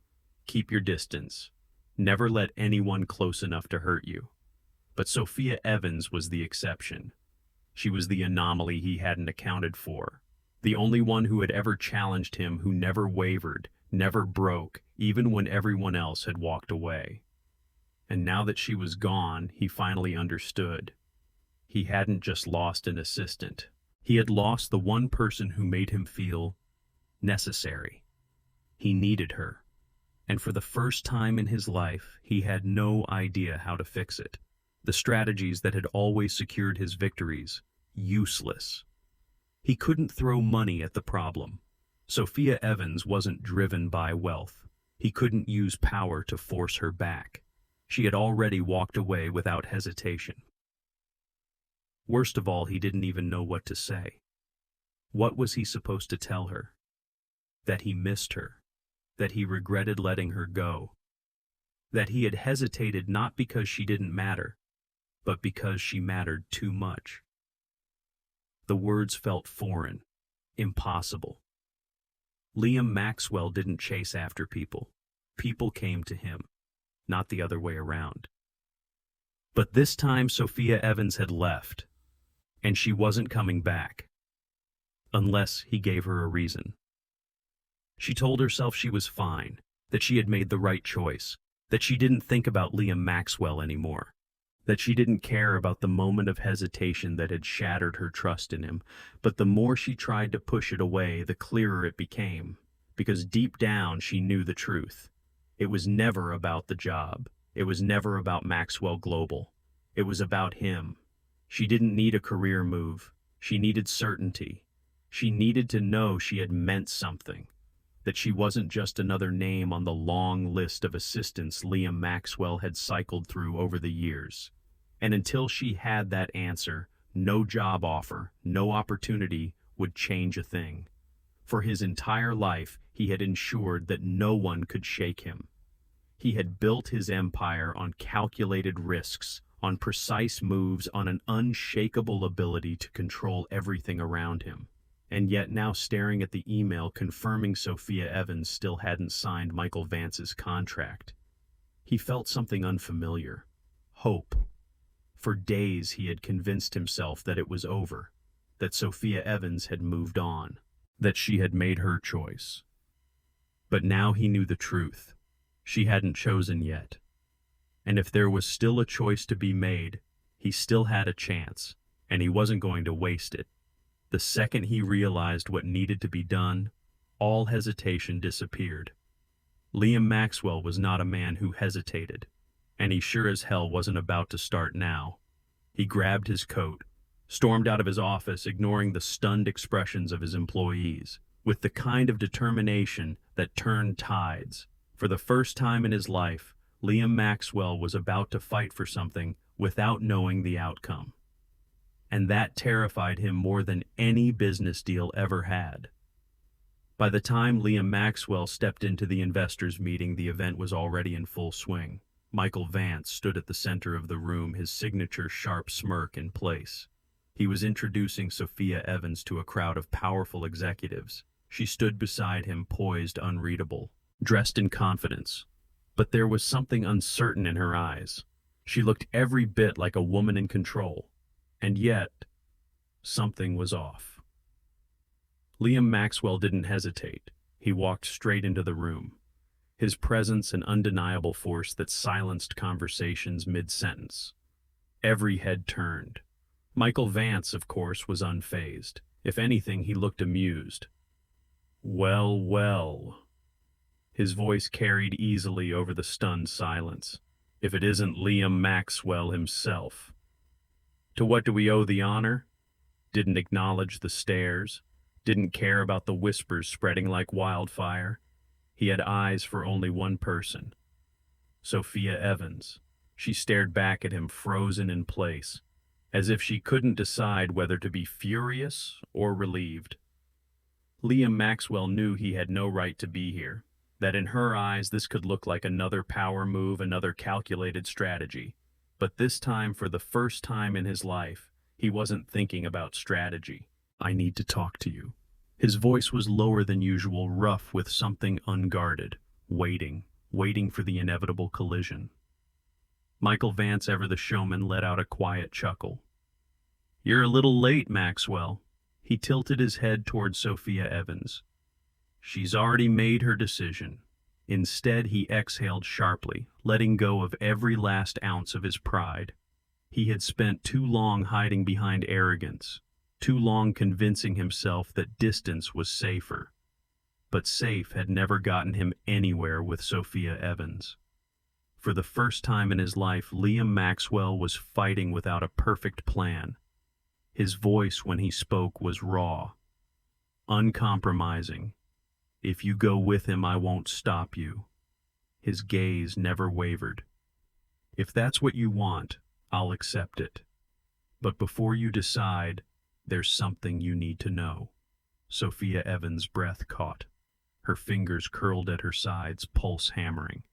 [SPEAKER 1] keep your distance. Never let anyone close enough to hurt you. But Sophia Evans was the exception. She was the anomaly he hadn't accounted for. The only one who had ever challenged him, who never wavered, never broke, even when everyone else had walked away. And now that she was gone, he finally understood. He hadn't just lost an assistant. He had lost the one person who made him feel necessary. He needed her. And for the first time in his life, he had no idea how to fix it. The strategies that had always secured his victories, useless. He couldn't throw money at the problem. Sophia Evans wasn't driven by wealth. He couldn't use power to force her back. She had already walked away without hesitation. Worst of all, he didn't even know what to say. What was he supposed to tell her? That he missed her. That he regretted letting her go. That he had hesitated not because she didn't matter, but because she mattered too much. The words felt foreign, impossible. Liam Maxwell didn't chase after people. People came to him, not the other way around. But this time Sophia Evans had left, and she wasn't coming back. Unless he gave her a reason. She told herself she was fine, that she had made the right choice, that she didn't think about Liam Maxwell anymore, that she didn't care about the moment of hesitation that had shattered her trust in him. But the more she tried to push it away, the clearer it became, because deep down she knew the truth. It was never about the job. It was never about Maxwell Global. It was about him. She didn't need a career move. She needed certainty. She needed to know she had meant something. That she wasn't just another name on the long list of assistants Liam Maxwell had cycled through over the years. And until she had that answer, no job offer, no opportunity would change a thing. For his entire life, he had ensured that no one could shake him. He had built his empire on calculated risks, on precise moves, on an unshakable ability to control everything around him. And yet now, staring at the email confirming Sophia Evans still hadn't signed Michael Vance's contract, he felt something unfamiliar. Hope. For days he had convinced himself that it was over, that Sophia Evans had moved on, that she had made her choice. But now he knew the truth. She hadn't chosen yet. And if there was still a choice to be made, he still had a chance, and he wasn't going to waste it. The second he realized what needed to be done, all hesitation disappeared. Liam Maxwell was not a man who hesitated, and he sure as hell wasn't about to start now. He grabbed his coat, stormed out of his office, ignoring the stunned expressions of his employees, with the kind of determination that turned tides. For the first time in his life, Liam Maxwell was about to fight for something without knowing the outcome. And that terrified him more than any business deal ever had. By the time Liam Maxwell stepped into the investors' meeting, the event was already in full swing. Michael Vance stood at the center of the room, his signature sharp smirk in place. He was introducing Sophia Evans to a crowd of powerful executives. She stood beside him, poised, unreadable, dressed in confidence. But there was something uncertain in her eyes. She looked every bit like a woman in control. And yet, something was off. Liam Maxwell didn't hesitate. He walked straight into the room, his presence an undeniable force that silenced conversations mid-sentence. Every head turned. Michael Vance, of course, was unfazed. If anything, he looked amused. "Well, well." His voice carried easily over the stunned silence. "If it isn't Liam Maxwell himself. To what do we owe the honor? Didn't acknowledge the stares, didn't care about the whispers spreading like wildfire. He had eyes for only one person, Sophia Evans. She stared back at him, frozen in place, as if she couldn't decide whether to be furious or relieved. Liam Maxwell knew he had no right to be here, that in her eyes this could look like another power move, another calculated strategy. But this time, for the first time in his life, he wasn't thinking about strategy. "I need to talk to you." His voice was lower than usual, rough with something unguarded, waiting for the inevitable collision. Michael Vance, ever the showman, let out a quiet chuckle. "You're a little late, Maxwell." He tilted his head toward Sophia Evans. "She's already made her decision." Instead, he exhaled sharply, letting go of every last ounce of his pride. He had spent too long hiding behind arrogance, too long convincing himself that distance was safer. But safe had never gotten him anywhere with Sophia Evans. For the first time in his life, Liam Maxwell was fighting without a perfect plan. His voice, when he spoke, was raw, uncompromising. "If you go with him, I won't stop you." His gaze never wavered. "If that's what you want, I'll accept it. But before you decide, there's something you need to know." Sophia Evans' breath caught. Her fingers curled at her sides, pulse hammering.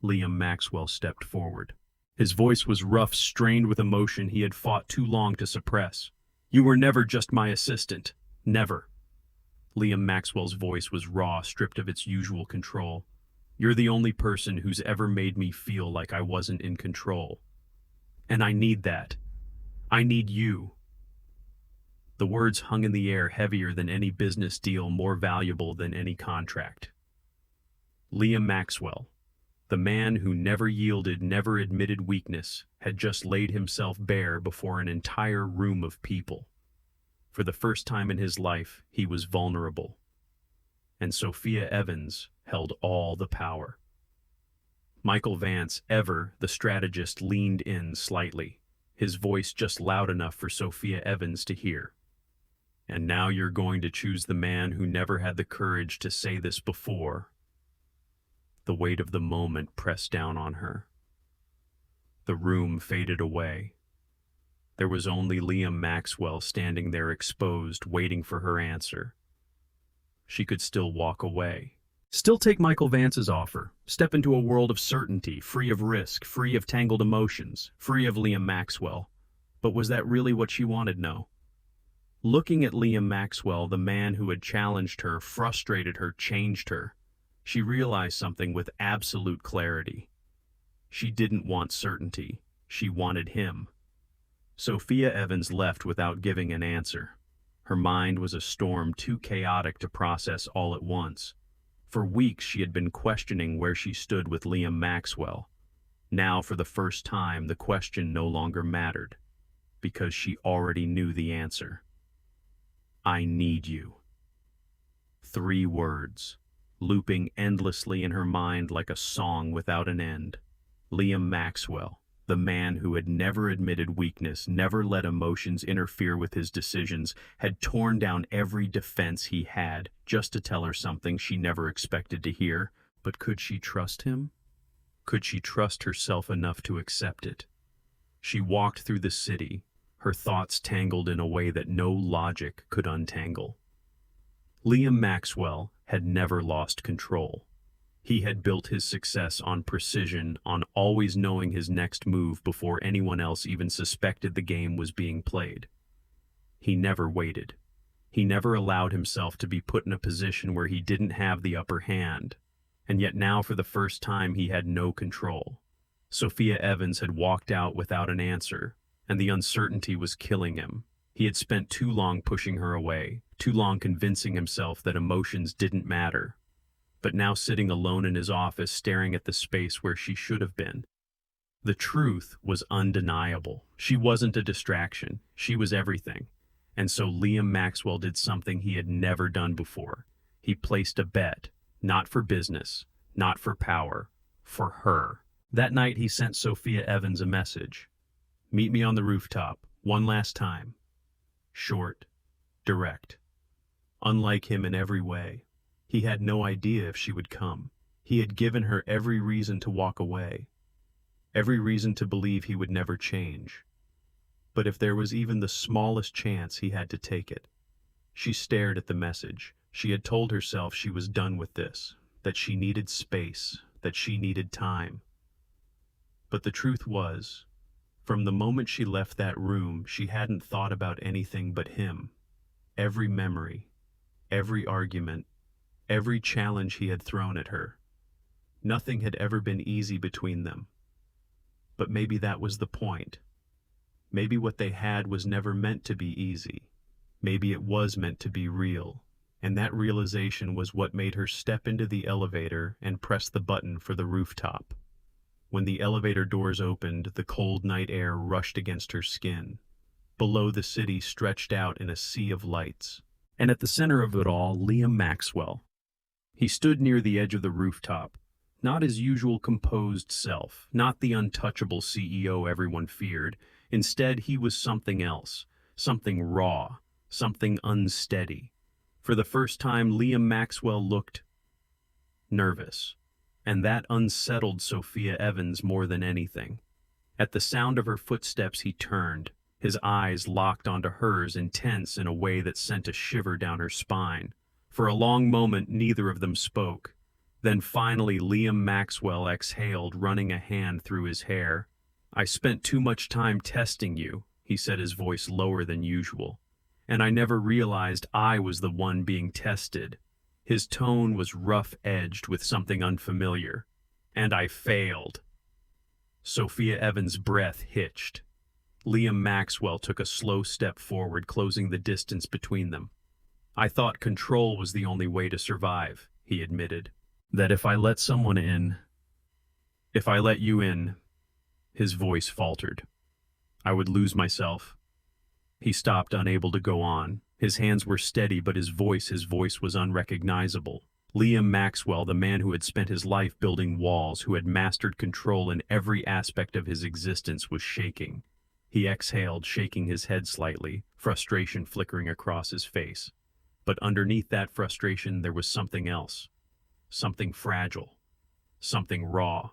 [SPEAKER 1] Liam Maxwell stepped forward. His voice was rough, strained with emotion he had fought too long to suppress. "You were never just my assistant. Never." Liam Maxwell's voice was raw, stripped of its usual control. "You're the only person who's ever made me feel like I wasn't in control. And I need that. I need you." The words hung in the air, heavier than any business deal, more valuable than any contract. Liam Maxwell, the man who never yielded, never admitted weakness, had just laid himself bare before an entire room of people. For the first time in his life, he was vulnerable. And Sophia Evans held all the power. Michael Vance, ever the strategist, leaned in slightly, his voice just loud enough for Sophia Evans to hear. "And now you're going to choose the man who never had the courage to say this before." The weight of the moment pressed down on her. The room faded away. There was only Liam Maxwell standing there, exposed, waiting for her answer. She could still walk away. Still take Michael Vance's offer, step into a world of certainty, free of risk, free of tangled emotions, free of Liam Maxwell. But was that really what she wanted? No. Looking at Liam Maxwell, the man who had challenged her, frustrated her, changed her, she realized something with absolute clarity. She didn't want certainty. She wanted him. Sophia Evans left without giving an answer. Her mind was a storm too chaotic to process all at once. For weeks she had been questioning where she stood with Liam Maxwell. Now, for the first time, the question no longer mattered, because she already knew the answer. "I need you." 3 words, looping endlessly in her mind like a song without an end. Liam Maxwell, the man who had never admitted weakness, never let emotions interfere with his decisions, had torn down every defense he had just to tell her something she never expected to hear. But could she trust him? Could she trust herself enough to accept it? She walked through the city, her thoughts tangled in a way that no logic could untangle. Liam Maxwell had never lost control. He had built his success on precision, on always knowing his next move before anyone else even suspected the game was being played. He never waited. He never allowed himself to be put in a position where he didn't have the upper hand. And yet now for the first time he had no control. Sophia Evans had walked out without an answer, and the uncertainty was killing him. He had spent too long pushing her away, too long convincing himself that emotions didn't matter. But now sitting alone in his office staring at the space where she should have been. The truth was undeniable. She wasn't a distraction. She was everything. And so Liam Maxwell did something he had never done before. He placed a bet, not for business, not for power, for her. That night he sent Sophia Evans a message. Meet me on the rooftop, one last time. Short, direct. Unlike him in every way. He had no idea if she would come. He had given her every reason to walk away. Every reason to believe he would never change. But if there was even the smallest chance, he had to take it. She stared at the message. She had told herself she was done with this, that she needed space, that she needed time. But the truth was, from the moment she left that room, she hadn't thought about anything but him. Every memory, every argument, every challenge he had thrown at her. Nothing had ever been easy between them. But maybe that was the point. Maybe what they had was never meant to be easy. Maybe it was meant to be real. And that realization was what made her step into the elevator and press the button for the rooftop. When the elevator doors opened, the cold night air rushed against her skin. Below, the city stretched out in a sea of lights. And at the center of it all, Liam Maxwell. He stood near the edge of the rooftop, not his usual composed self, not the untouchable CEO everyone feared. Instead, he was something else, something raw, something unsteady. For the first time, Liam Maxwell looked nervous, and that unsettled Sophia Evans more than anything. At the sound of her footsteps, he turned, his eyes locked onto hers, intense in a way that sent a shiver down her spine. For a long moment, neither of them spoke. Then finally, Liam Maxwell exhaled, running a hand through his hair. I spent too much time testing you, he said, his voice lower than usual. And I never realized I was the one being tested. His tone was rough-edged with something unfamiliar. And I failed. Sophia Evans' breath hitched. Liam Maxwell took a slow step forward, closing the distance between them. I thought control was the only way to survive, he admitted. That if I let someone in, if I let you in, his voice faltered, I would lose myself. He stopped, unable to go on. His hands were steady, but his voice was unrecognizable. Liam Maxwell, the man who had spent his life building walls, who had mastered control in every aspect of his existence, was shaking. He exhaled, shaking his head slightly, frustration flickering across his face. But underneath that frustration, there was something else. Something fragile. Something raw.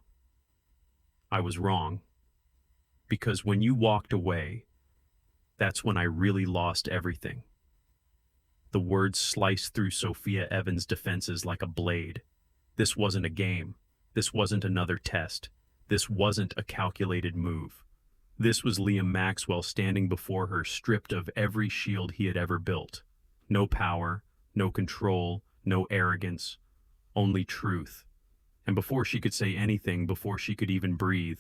[SPEAKER 1] I was wrong. Because when you walked away, that's when I really lost everything. The words sliced through Sophia Evans' defenses like a blade. This wasn't a game. This wasn't another test. This wasn't a calculated move. This was Liam Maxwell standing before her, stripped of every shield he had ever built. No power, no control, no arrogance, only truth. And before she could say anything, before she could even breathe,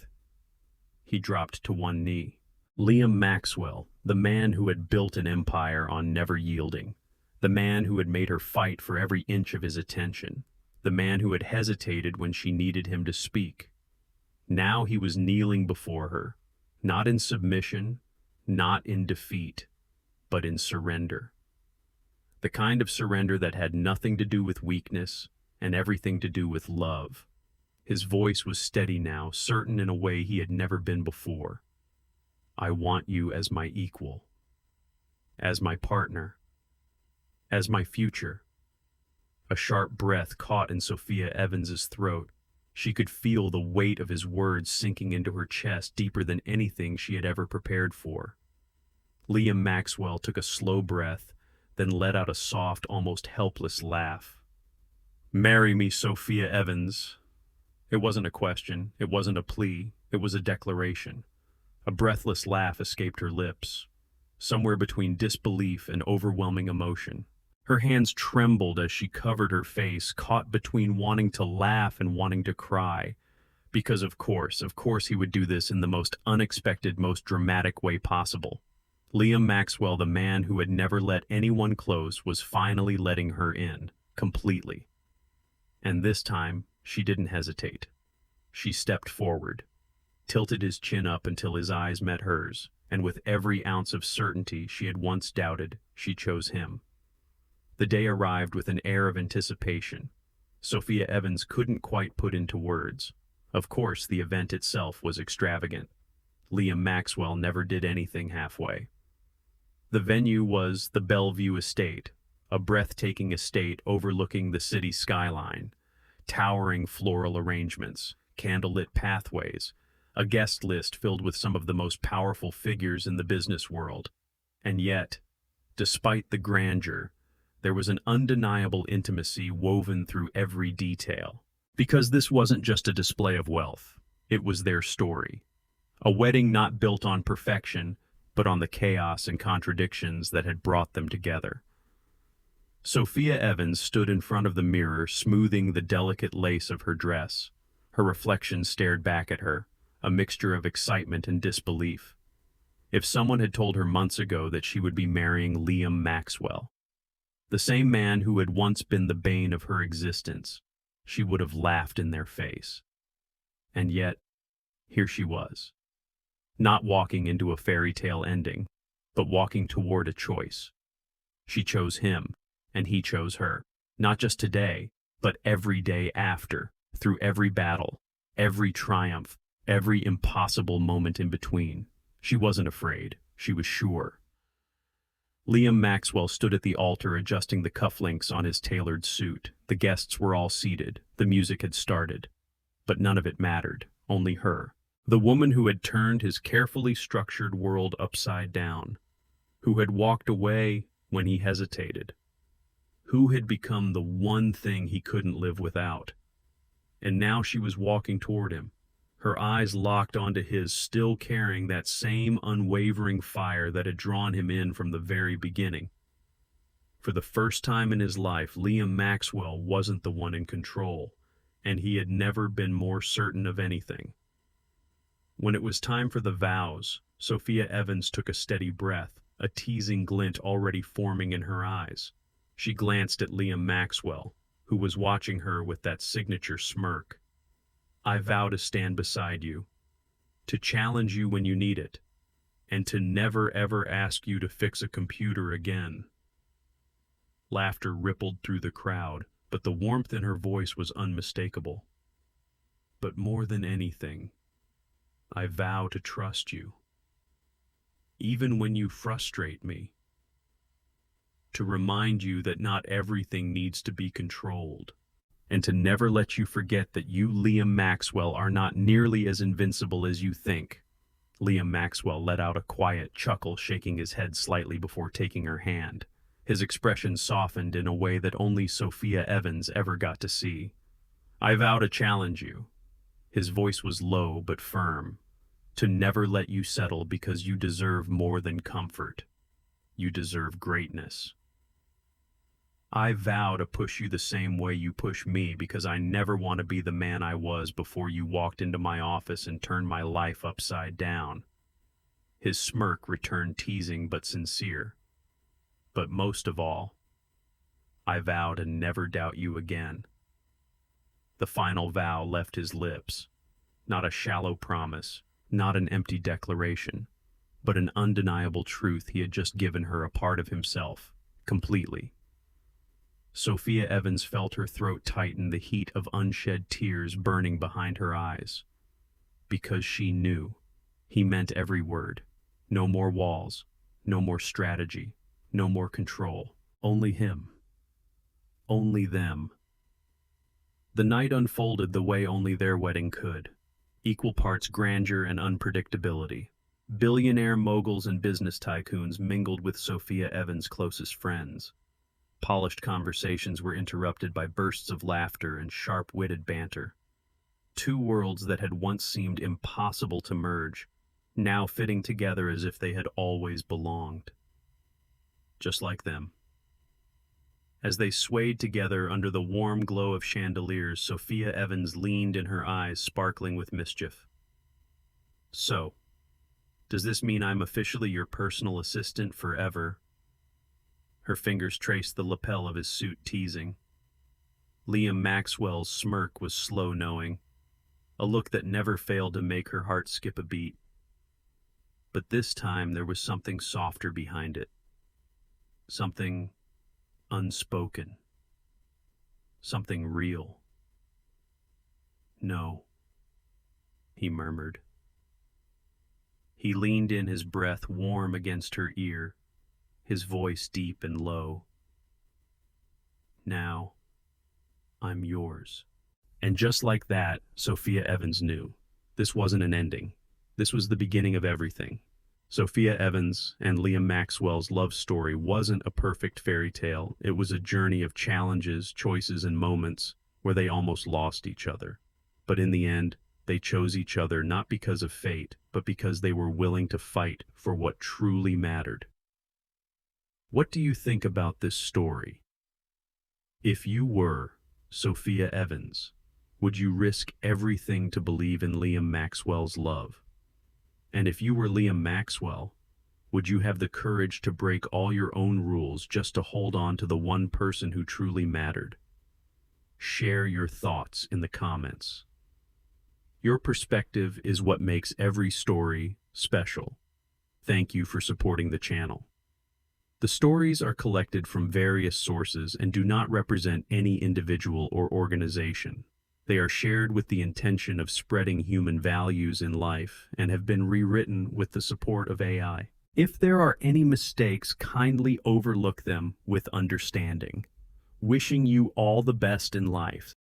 [SPEAKER 1] he dropped to one knee. Liam Maxwell, the man who had built an empire on never yielding, the man who had made her fight for every inch of his attention, the man who had hesitated when she needed him to speak. Now he was kneeling before her, not in submission, not in defeat, but in surrender. The kind of surrender that had nothing to do with weakness and everything to do with love. His voice was steady now, certain in a way he had never been before. I want you as my equal, as my partner, as my future. A sharp breath caught in Sophia Evans's throat. She could feel the weight of his words sinking into her chest deeper than anything she had ever prepared for. Liam Maxwell took a slow breath, then let out a soft, almost helpless laugh. "Marry me, Sophia Evans." It wasn't a question, it wasn't a plea, it was a declaration. A breathless laugh escaped her lips, somewhere between disbelief and overwhelming emotion. Her hands trembled as she covered her face, caught between wanting to laugh and wanting to cry. Because of course he would do this in the most unexpected, most dramatic way possible. Liam Maxwell, the man who had never let anyone close, was finally letting her in, completely. And this time, she didn't hesitate. She stepped forward, tilted his chin up until his eyes met hers, and with every ounce of certainty she had once doubted, she chose him. The day arrived with an air of anticipation. Sophia Evans couldn't quite put into words. Of course, the event itself was extravagant. Liam Maxwell never did anything halfway. The venue was the Bellevue Estate, a breathtaking estate overlooking the city skyline. Towering floral arrangements, candlelit pathways, a guest list filled with some of the most powerful figures in the business world. And yet, despite the grandeur, there was an undeniable intimacy woven through every detail. Because this wasn't just a display of wealth, it was their story. A wedding not built on perfection, but on the chaos and contradictions that had brought them together. Sophia Evans stood in front of the mirror, smoothing the delicate lace of her dress. Her reflection stared back at her, a mixture of excitement and disbelief. If someone had told her months ago that she would be marrying Liam Maxwell, the same man who had once been the bane of her existence, she would have laughed in their face. And yet, here she was, not walking into a fairy tale ending, but walking toward a choice. She chose him, and he chose her, not just today, but every day after, through every battle, every triumph, every impossible moment in between. She wasn't afraid, she was sure. Liam Maxwell stood at the altar adjusting the cufflinks on his tailored suit. The guests were all seated, the music had started. But none of it mattered, only her. The woman who had turned his carefully structured world upside down, who had walked away when he hesitated, who had become the one thing he couldn't live without. And now she was walking toward him, her eyes locked onto his, still carrying that same unwavering fire that had drawn him in from the very beginning. For the first time in his life, Liam Maxwell wasn't the one in control, and he had never been more certain of anything. When it was time for the vows, Sophia Evans took a steady breath, a teasing glint already forming in her eyes. She glanced at Liam Maxwell, who was watching her with that signature smirk. "I vow to stand beside you, to challenge you when you need it, and to never ever ask you to fix a computer again." Laughter rippled through the crowd, but the warmth in her voice was unmistakable. "But more than anything, I vow to trust you, even when you frustrate me, to remind you that not everything needs to be controlled, and to never let you forget that you, Liam Maxwell, are not nearly as invincible as you think." Liam Maxwell let out a quiet chuckle, shaking his head slightly before taking her hand. His expression softened in a way that only Sophia Evans ever got to see. "I vow to challenge you." His voice was low but firm. "To never let you settle, because you deserve more than comfort. You deserve greatness. I vow to push you the same way you push me, because I never want to be the man I was before you walked into my office and turned my life upside down." His smirk returned, teasing but sincere. "But most of all, I vow to never doubt you again." The final vow left his lips. Not a shallow promise, not an empty declaration, but an undeniable truth. He had just given her a part of himself, completely. Sophia Evans felt her throat tighten, the heat of unshed tears burning behind her eyes. Because she knew. He meant every word. No more walls, no more strategy, no more control. Only him. Only them. The night unfolded the way only their wedding could. Equal parts grandeur and unpredictability. Billionaire moguls and business tycoons mingled with Sophia Evans' closest friends. Polished conversations were interrupted by bursts of laughter and sharp-witted banter. Two worlds that had once seemed impossible to merge, now fitting together as if they had always belonged. Just like them. As they swayed together under the warm glow of chandeliers, Sophia Evans leaned in, her eyes sparkling with mischief. "So, does this mean I'm officially your personal assistant forever?" Her fingers traced the lapel of his suit, teasing. Liam Maxwell's smirk was slow-knowing, a look that never failed to make her heart skip a beat. But this time there was something softer behind it. Something unspoken. Something real. "No," he murmured. He leaned in, his breath warm against her ear, his voice deep and low. "Now, I'm yours." And just like that, Sophia Evans knew. This wasn't an ending. This was the beginning of everything. Sophia Evans and Liam Maxwell's love story wasn't a perfect fairy tale. It was a journey of challenges, choices, and moments where they almost lost each other. But in the end, they chose each other not because of fate, but because they were willing to fight for what truly mattered. What do you think about this story? If you were Sophia Evans, would you risk everything to believe in Liam Maxwell's love? And if you were Liam Maxwell, would you have the courage to break all your own rules just to hold on to the one person who truly mattered? Share your thoughts in the comments. Your perspective is what makes every story special. Thank you for supporting the channel. The stories are collected from various sources and do not represent any individual or organization. They are shared with the intention of spreading human values in life and have been rewritten with the support of AI. If there are any mistakes, kindly overlook them with understanding. Wishing you all the best in life.